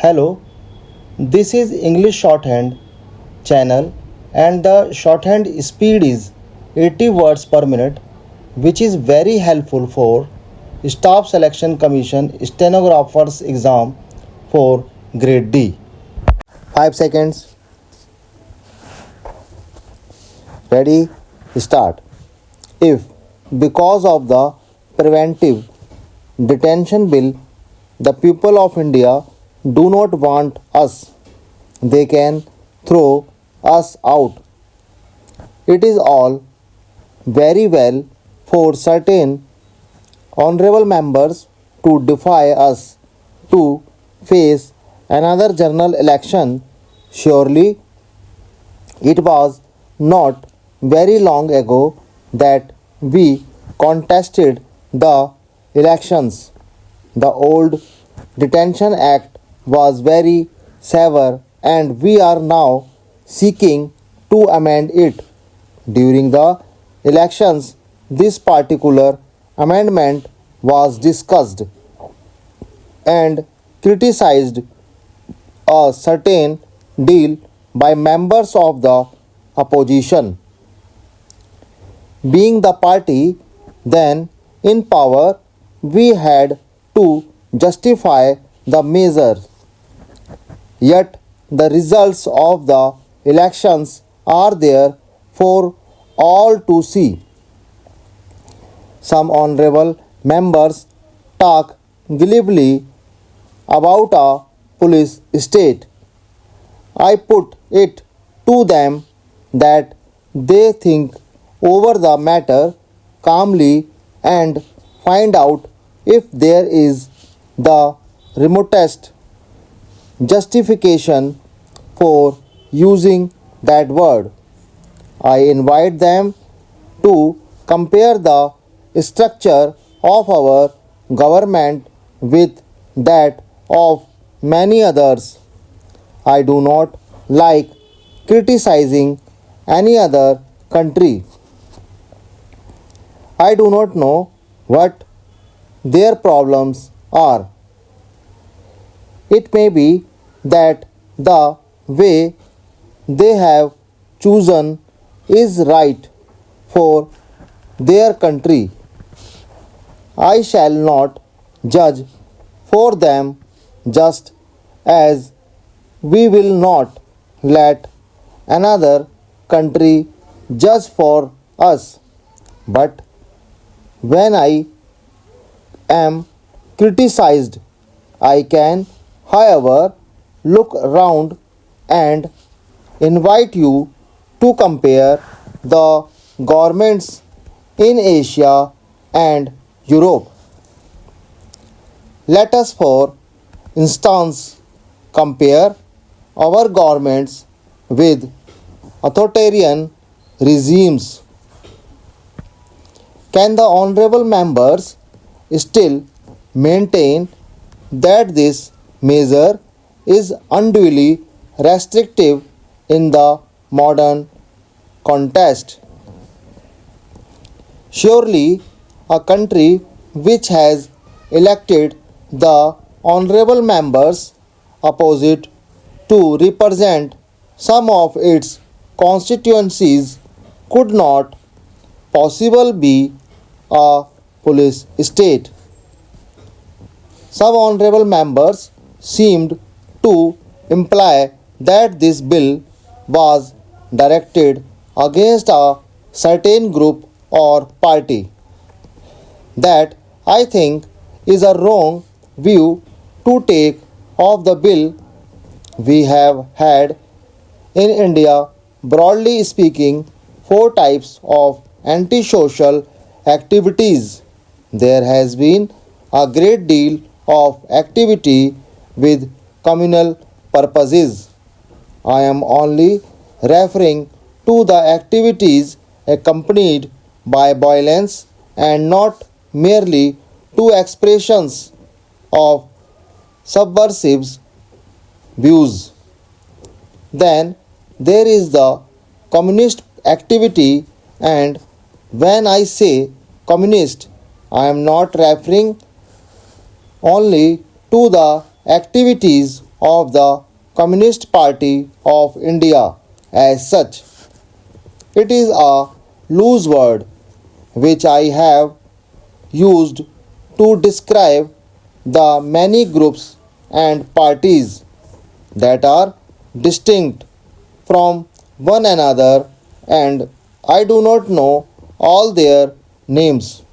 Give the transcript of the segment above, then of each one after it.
Hello, this is English Shorthand channel and the shorthand speed is 80 words per minute, which is very helpful for Staff Selection Commission stenographers exam for grade D. 5 seconds. Ready? Start. If because of the preventive detention bill the people of India do not want us, they can throw us out. It is all very well for certain honorable members to defy us to face another general election. Surely it was not very long ago that we contested the elections. The old Detention Act was very severe and we are now seeking to amend it. During the elections, this particular amendment was discussed and criticized a certain deal by members of the opposition. Being the party then in power, we had to justify the measure. Yet the results of the elections are there for all to see. Some honorable members talk glibly about a police state. I put it to them that they think over the matter calmly and find out if there is the remotest justification for using that word. I invite them to compare the structure of our government with that of many others. I do not like criticizing any other country. I do not know what their problems are. It may be that the way they have chosen is right for their country. I shall not judge for them, just as we will not let another country judge for us. But when I am criticized, I can, however, look around and invite you to compare the governments in Asia and Europe. Let us, for instance, compare our governments with authoritarian regimes. Can the honorable members still maintain that this measure is unduly restrictive in the modern context? Surely, a country which has elected the honorable members opposite to represent some of its constituencies could not possibly be a police state. Some honorable members seemed to imply that this bill was directed against a certain group or party. That, I think, is a wrong view to take of the bill. We have had in India, broadly speaking, 4 types of antisocial activities. There has been a great deal of activity with communal purposes. I am only referring to the activities accompanied by violence and not merely to expressions of subversive views. Then there is the communist activity, and when I say communist, I am not referring only to the activities of the Communist Party of India as such. It is a loose word which I have used to describe the many groups and parties that are distinct from one another, and I do not know all their names.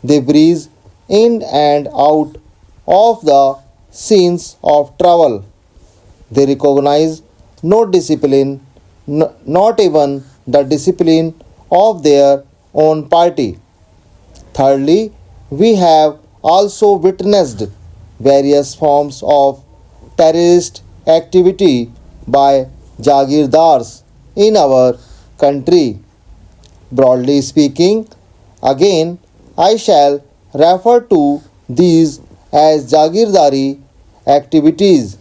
They breeze in and out of the scenes of travel. They recognize no discipline, not even the discipline of their own party. Thirdly, we have also witnessed various forms of terrorist activity by Jagirdars in our country. Broadly speaking, again I shall refer to these as Jagirdari activities.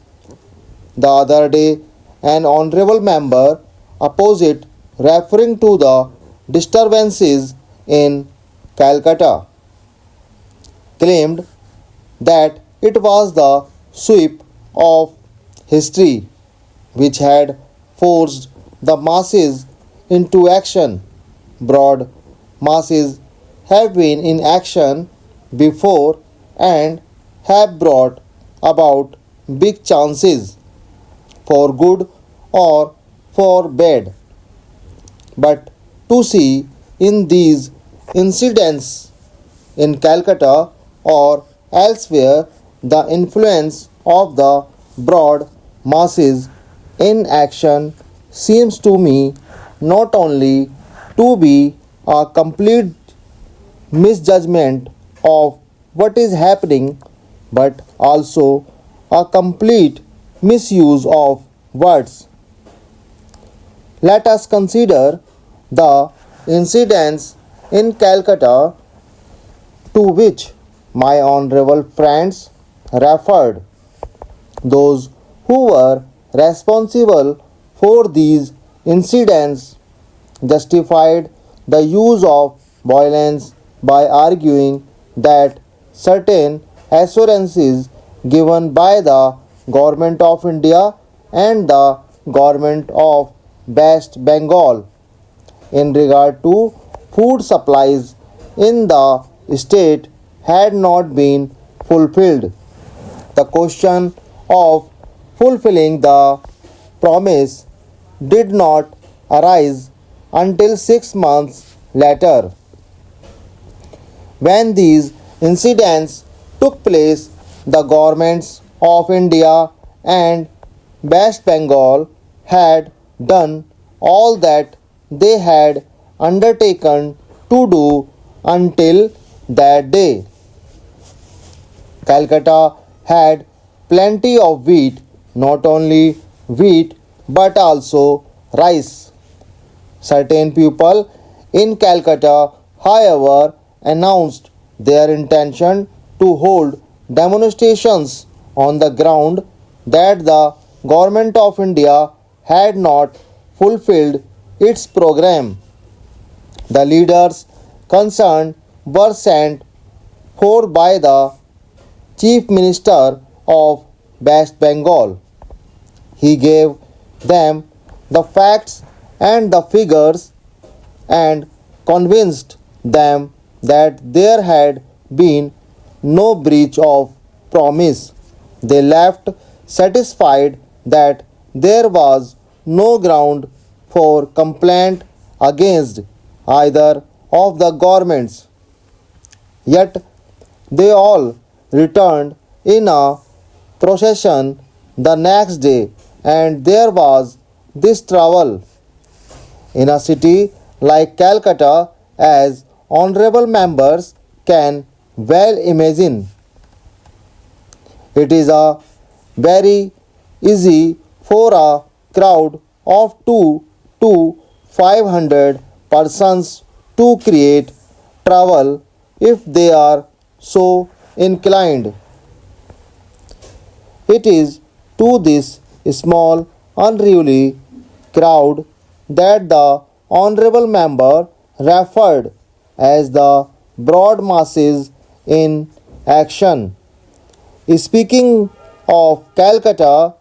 The other day, an honorable member opposite referring to the disturbances in Calcutta claimed that it was the sweep of history which had forced the masses into action. Broad masses have been in action before and have brought about big chances for good or for bad. But to see in these incidents in Calcutta or elsewhere the influence of the broad masses in action seems to me not only to be a complete misjudgment of what is happening but also a complete misuse of words. Let us consider the incidents in Calcutta to which my honorable friends referred. Those who were responsible for these incidents justified the use of violence by arguing that certain assurances given by the Government of India and the Government of West Bengal in regard to food supplies in the state had not been fulfilled. The question of fulfilling the promise did not arise until 6 months later. When these incidents took place, the governments of India and West Bengal had done all that they had undertaken to do until that day. Calcutta had plenty of wheat, not only wheat but also rice. Certain people in Calcutta, however, announced their intention to hold demonstrations on the ground that the Government of India had not fulfilled its program. The leaders concerned were sent for by the Chief Minister of West Bengal. He gave them the facts and the figures and convinced them that there had been no breach of promise. They left satisfied that there was no ground for complaint against either of the governments. Yet they all returned in a procession the next day, and there was this trouble. In a city like Calcutta, as honorable members can well imagine, it is a very easy for a crowd of 2 to 500 persons to create trouble if they are so inclined. It is to this small unruly crowd that the honorable member referred as the broad masses in action. Speaking of Calcutta,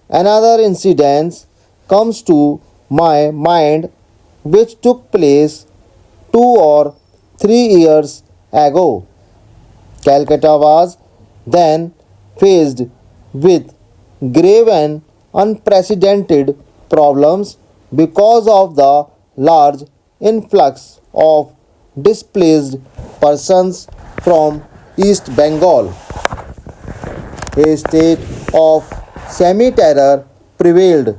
another incident comes to my mind which took place 2 or 3 years ago. Calcutta was then faced with grave and unprecedented problems because of the large influx of displaced persons from East Bengal. A state of semi terror prevailed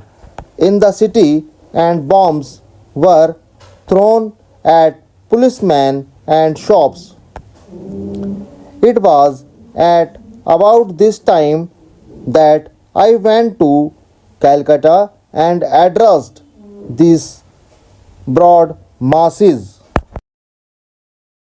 in the city and bombs were thrown at policemen and shops. It was at about this time that I went to Calcutta and addressed these broad masses.